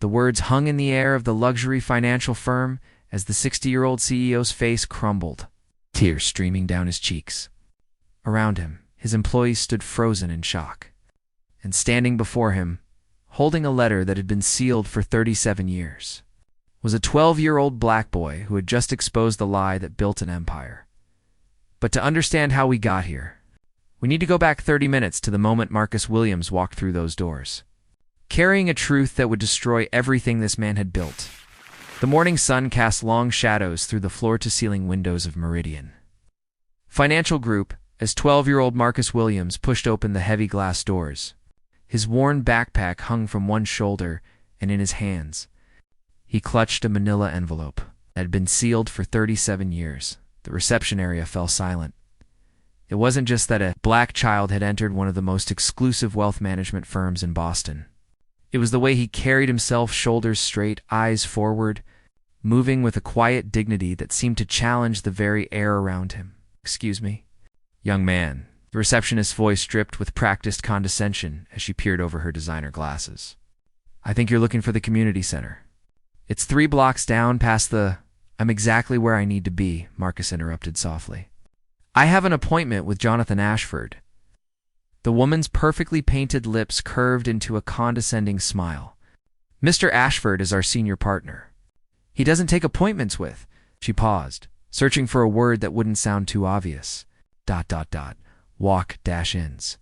The words hung in the air of the luxury financial firm as the 60-year-old CEO's face crumbled, tears streaming down his cheeks. Around him, his employees stood frozen in shock. And standing before him, holding a letter that had been sealed for 37 years, was a 12-year-old black boy who had just exposed the lie that built an empire. But to understand how we got here, we need to go back 30 minutes to the moment Marcus Williams walked through those doors, carrying a truth that would destroy everything this man had built. The morning sun cast long shadows through the floor-to-ceiling windows of Meridian Financial Group as 12-year-old Marcus Williams pushed open the heavy glass doors. His worn backpack hung from one shoulder, and in his hands, he clutched a manila envelope that had been sealed for 37 years. The reception area fell silent. It wasn't just that a black child had entered one of the most exclusive wealth management firms in Boston. It was the way he carried himself, shoulders straight, eyes forward, moving with a quiet dignity that seemed to challenge the very air around him. "Excuse me, young man," the receptionist's voice dripped with practiced condescension as she peered over her designer glasses. "I think you're looking for the community center. It's 3 blocks down past the—" "I'm exactly where I need to be," Marcus interrupted softly. "I have an appointment with Jonathan Ashford." The woman's perfectly painted lips curved into a condescending smile. "Mr. Ashford is our senior partner. He doesn't take appointments with—" She paused, searching for a word that wouldn't sound too obvious. ... Walk-ins.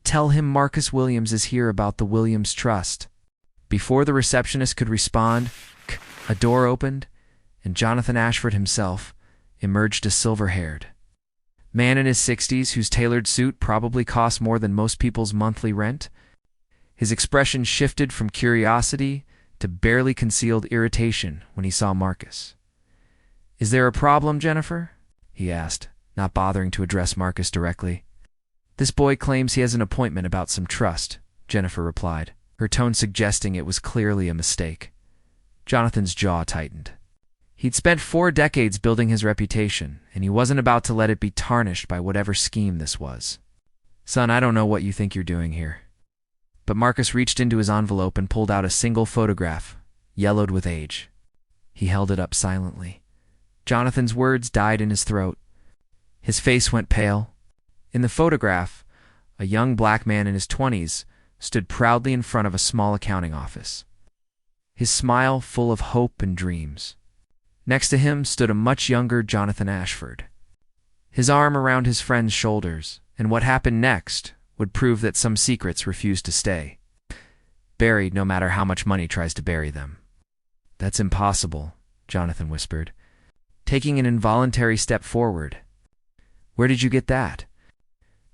Tell him Marcus Williams is here about the Williams Trust." Before the receptionist could respond, a door opened, and Jonathan Ashford himself emerged, a silver-haired man in his 60s whose tailored suit probably cost more than most people's monthly rent. His expression shifted from curiosity to barely concealed irritation when he saw Marcus. "Is there a problem, Jennifer?" he asked, not bothering to address Marcus directly. "This boy claims he has an appointment about some trust," Jennifer replied, her tone suggesting it was clearly a mistake. Jonathan's jaw tightened. He'd spent 4 decades building his reputation, and he wasn't about to let it be tarnished by whatever scheme this was. "Son, I don't know what you think you're doing here." But Marcus reached into his envelope and pulled out a single photograph, yellowed with age. He held it up silently. Jonathan's words died in his throat. His face went pale. In the photograph, a young black man in his 20s stood proudly in front of a small accounting office, his smile full of hope and dreams. Next to him stood a much younger Jonathan Ashford, his arm around his friend's shoulders, and what happened next would prove that some secrets refuse to stay buried no matter how much money tries to bury them. "That's impossible," Jonathan whispered, taking an involuntary step forward. "Where did you get that?"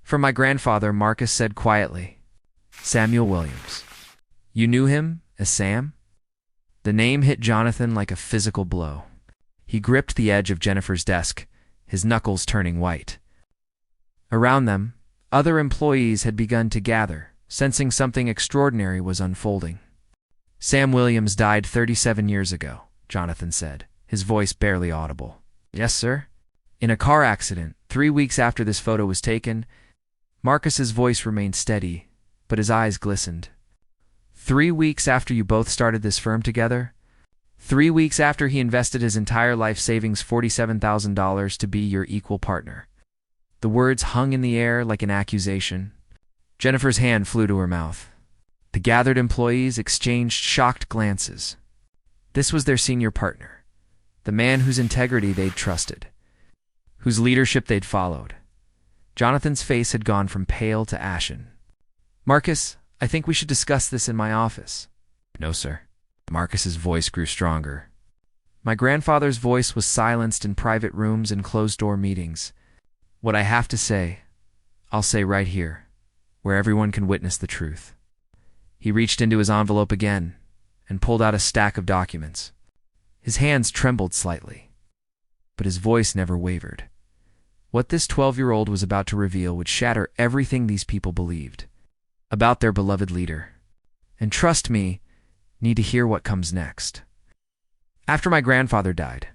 "From my grandfather," Marcus said quietly. "Samuel Williams." "You knew him as Sam?" The name hit Jonathan like a physical blow. He gripped the edge of Jennifer's desk, his knuckles turning white. Around them, other employees had begun to gather, sensing something extraordinary was unfolding. "Sam Williams died 37 years ago," Jonathan said, his voice barely audible. "Yes, sir." "In a car accident, 3 weeks after this photo was taken." Marcus's voice remained steady, but his eyes glistened. 3 weeks after you both started this firm together? 3 weeks after he invested his entire life savings, $47,000, to be your equal partner." The words hung in the air like an accusation. Jennifer's hand flew to her mouth. The gathered employees exchanged shocked glances. This was their senior partner, the man whose integrity they'd trusted, whose leadership they'd followed. Jonathan's face had gone from pale to ashen. "Marcus, I think we should discuss this in my office." "No, sir." Marcus's voice grew stronger. "My grandfather's voice was silenced in private rooms and closed-door meetings. What I have to say, I'll say right here, where everyone can witness the truth." He reached into his envelope again and pulled out a stack of documents. His hands trembled slightly, but his voice never wavered. What this 12-year-old was about to reveal would shatter everything these people believed about their beloved leader. And trust me, need to hear what comes next. "After my grandfather died,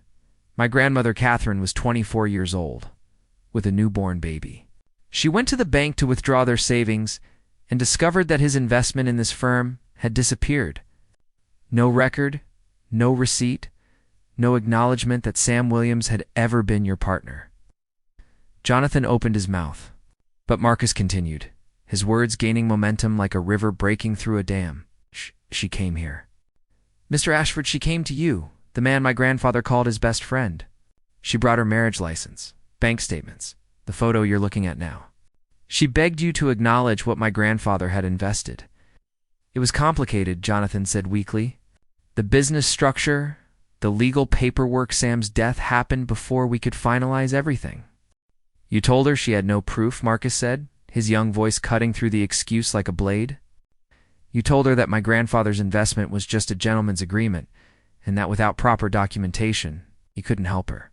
my grandmother Catherine was 24 years old, with a newborn baby. She went to the bank to withdraw their savings and discovered that his investment in this firm had disappeared. No record, no receipt, no acknowledgement that Sam Williams had ever been your partner. Jonathan opened his mouth, but Marcus continued, his words gaining momentum like a river breaking through a dam. She came here. Mr. Ashford, she came to you, the man my grandfather called his best friend. She brought her marriage license, bank statements, the photo you're looking at now. She begged you to acknowledge what my grandfather had invested. It was complicated, Jonathan said weakly. The business structure, the legal paperwork. Sam's death happened before we could finalize everything. You told her she had no proof, Marcus said, his young voice cutting through the excuse like a blade. You told her that my grandfather's investment was just a gentleman's agreement, and that without proper documentation, he couldn't help her.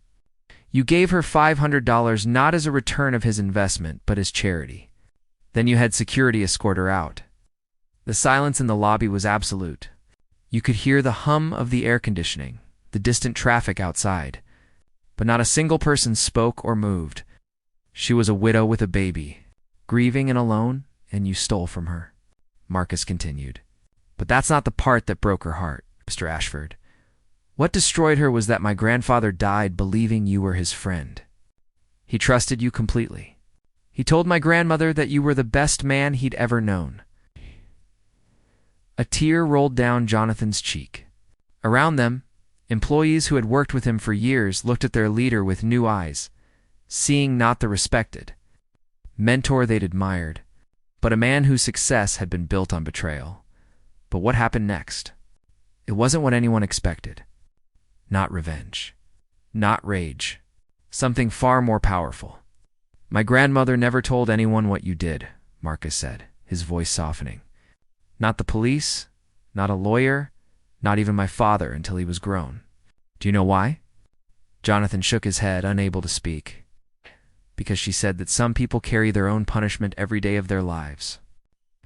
You gave her $500 not as a return of his investment, but as charity. Then you had security escort her out. The silence in the lobby was absolute. You could hear the hum of the air conditioning, the distant traffic outside, but not a single person spoke or moved. She was a widow with a baby, grieving and alone, and you stole from her. Marcus continued. But that's not the part that broke her heart, Mr. Ashford. What destroyed her was that my grandfather died believing you were his friend. He trusted you completely. He told my grandmother that you were the best man he'd ever known. A tear rolled down Jonathan's cheek. Around them, employees who had worked with him for years looked at their leader with new eyes, seeing not the respected mentor they'd admired, but a man whose success had been built on betrayal. But what happened next? It wasn't what anyone expected. Not revenge. Not rage. Something far more powerful. My grandmother never told anyone what you did, Marcus said, his voice softening. Not the police, not a lawyer, not even my father until he was grown. Do you know why? Jonathan shook his head, unable to speak. Because she said that some people carry their own punishment every day of their lives.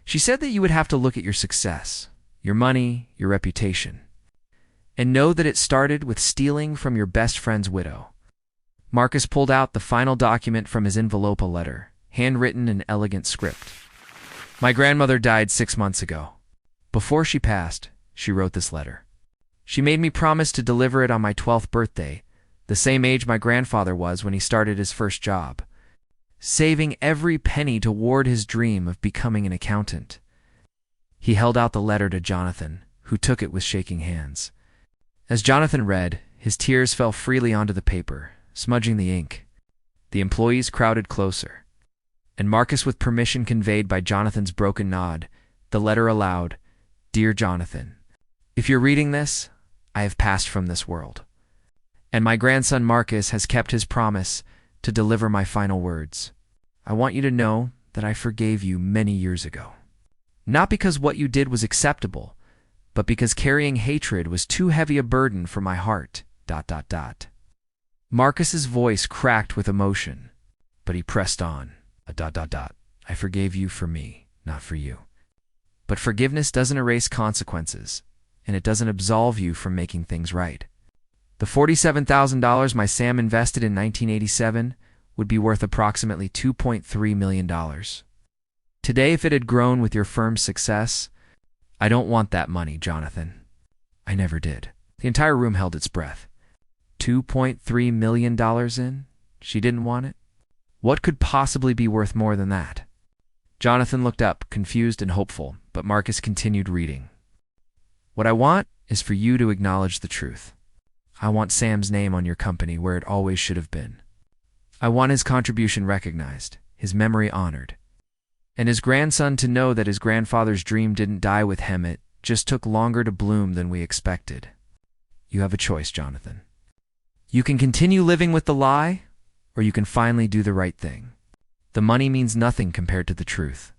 She said that you would have to look at your success, your money, your reputation, and know that it started with stealing from your best friend's widow. Marcus pulled out the final document from his envelope, a letter, handwritten in elegant script. My grandmother died 6 months ago. Before she passed, she wrote this letter. She made me promise to deliver it on my 12th birthday, the same age my grandfather was when he started his first job, saving every penny toward his dream of becoming an accountant. He held out the letter to Jonathan, who took it with shaking hands. As Jonathan read, his tears fell freely onto the paper, smudging the ink. The employees crowded closer, and Marcus, with permission conveyed by Jonathan's broken nod, the letter aloud, Dear Jonathan, if you're reading this, I have passed from this world, and my grandson Marcus has kept his promise to deliver my final words. I want you to know that I forgave you many years ago. Not because what you did was acceptable, but because carrying hatred was too heavy a burden for my heart. ... Marcus's voice cracked with emotion, but he pressed on. ... I forgave you for me, not for you. But forgiveness doesn't erase consequences, and it doesn't absolve you from making things right. The $47,000 my Sam invested in 1987 would be worth approximately $2.3 million. Today, if it had grown with your firm's success, I don't want that money, Jonathan. I never did. The entire room held its breath. $2.3 million in? She didn't want it? What could possibly be worth more than that? Jonathan looked up, confused and hopeful, but Marcus continued reading. What I want is for you to acknowledge the truth. I want Sam's name on your company where it always should have been. I want his contribution recognized, his memory honored, and his grandson to know that his grandfather's dream didn't die with him, it just took longer to bloom than we expected. You have a choice, Jonathan. You can continue living with the lie, or you can finally do the right thing. The money means nothing compared to the truth.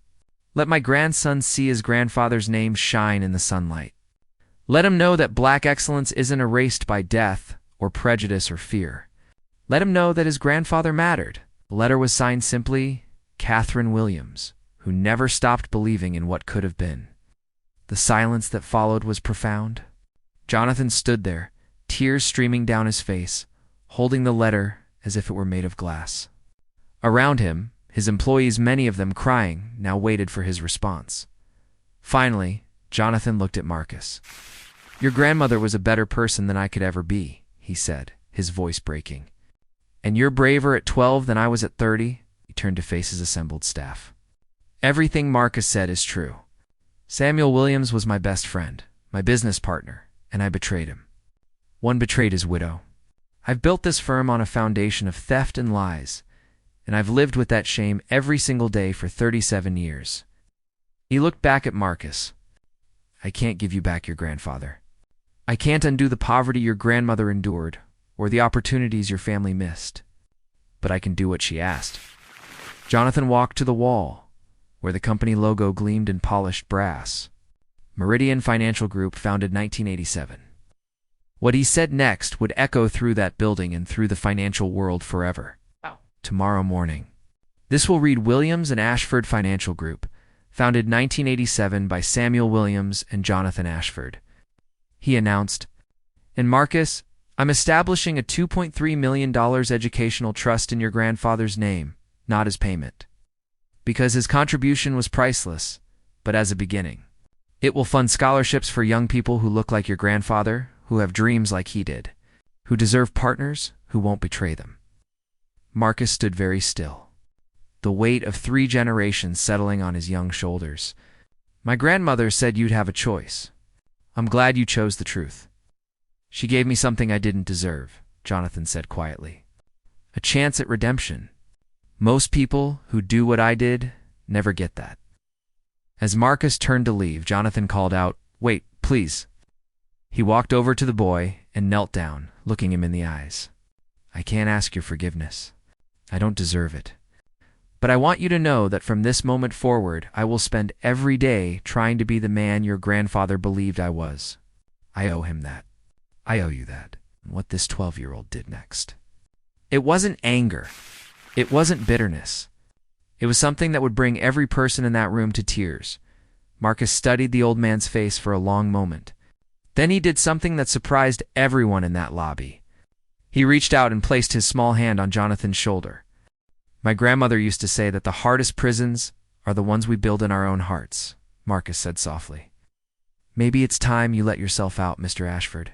Let my grandson see his grandfather's name shine in the sunlight. Let him know that black excellence isn't erased by death or prejudice or fear. Let him know that his grandfather mattered. The letter was signed simply, Catherine Williams, who never stopped believing in what could have been. The silence that followed was profound. Jonathan stood there, tears streaming down his face, holding the letter as if it were made of glass. Around him, his employees, many of them crying, now waited for his response. Finally, Jonathan looked at Marcus. "Your grandmother was a better person than I could ever be," he said, his voice breaking. "And you're braver at 12 than I was at 30, he turned to face his assembled staff. Everything Marcus said is true. Samuel Williams was my best friend, my business partner, and I betrayed him. One betrayed his widow. I've built this firm on a foundation of theft and lies, and I've lived with that shame every single day for 37 years. He looked back at Marcus. I can't give you back your grandfather. I can't undo the poverty your grandmother endured, or the opportunities your family missed. But I can do what she asked. Jonathan walked to the wall, where the company logo gleamed in polished brass. Meridian Financial Group, founded 1987. What he said next would echo through that building and through the financial world forever. Tomorrow morning. This will read Williams and Ashford Financial Group, founded 1987 by Samuel Williams and Jonathan Ashford. He announced, "And Marcus, I'm establishing a $2.3 million educational trust in your grandfather's name, not as payment. Because his contribution was priceless, but as a beginning. It will fund scholarships for young people who look like your grandfather, who have dreams like he did, who deserve partners who won't betray them." Marcus stood very still, the weight of 3 generations settling on his young shoulders. "My grandmother said you'd have a choice. I'm glad you chose the truth. She gave me something I didn't deserve," Jonathan said quietly. "A chance at redemption. Most people who do what I did never get that." As Marcus turned to leave, Jonathan called out, "Wait, please." He walked over to the boy and knelt down, looking him in the eyes. "I can't ask your forgiveness. I don't deserve it. But I want you to know that from this moment forward, I will spend every day trying to be the man your grandfather believed I was. I owe him that. I owe you that." What this 12-year-old did next. It wasn't anger. It wasn't bitterness. It was something that would bring every person in that room to tears. Marcus studied the old man's face for a long moment. Then he did something that surprised everyone in that lobby. He reached out and placed his small hand on Jonathan's shoulder. "My grandmother used to say that the hardest prisons are the ones we build in our own hearts," Marcus said softly. "Maybe it's time you let yourself out, Mr. Ashford.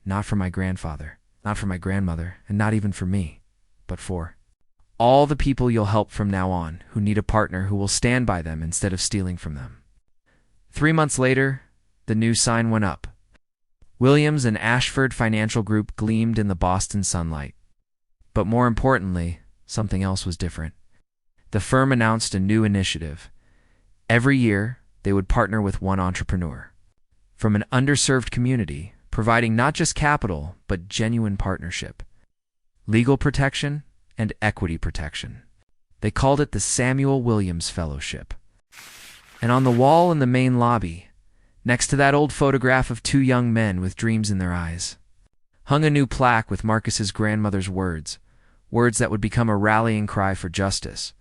Not for my grandfather, not for my grandmother, and not even for me, but for all the people you'll help from now on who need a partner who will stand by them instead of stealing from them." 3 months later, the new sign went up. Williams and Ashford Financial Group gleamed in the Boston sunlight. But more importantly, something else was different. The firm announced a new initiative. Every year, they would partner with one entrepreneur from an underserved community, providing not just capital, but genuine partnership, legal protection, and equity protection. They called it the Samuel Williams Fellowship. And on the wall in the main lobby, next to that old photograph of 2 young men with dreams in their eyes, hung a new plaque with Marcus's grandmother's words, words that would become a rallying cry for justice,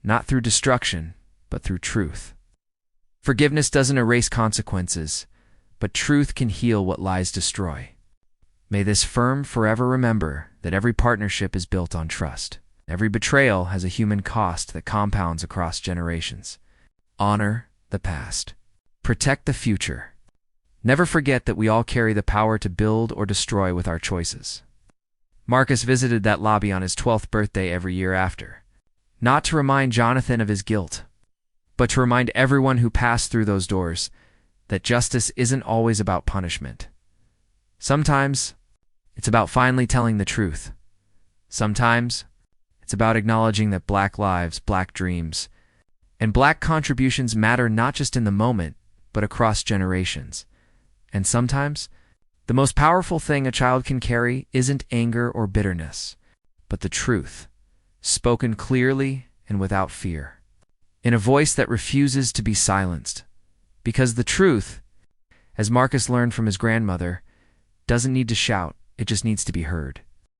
not through destruction, but through truth. Forgiveness doesn't erase consequences, but truth can heal what lies destroy. May this firm forever remember that every partnership is built on trust. Every betrayal has a human cost that compounds across generations. Honor the past. Protect the future. Never forget that we all carry the power to build or destroy with our choices. Marcus visited that lobby on his 12th birthday every year after, not to remind Jonathan of his guilt, but to remind everyone who passed through those doors that justice isn't always about punishment. Sometimes it's about finally telling the truth. Sometimes it's about acknowledging that Black lives, Black dreams, and Black contributions matter not just in the moment, but across generations. And sometimes, the most powerful thing a child can carry isn't anger or bitterness, but the truth, spoken clearly and without fear, in a voice that refuses to be silenced. Because the truth, as Marcus learned from his grandmother, doesn't need to shout, it just needs to be heard.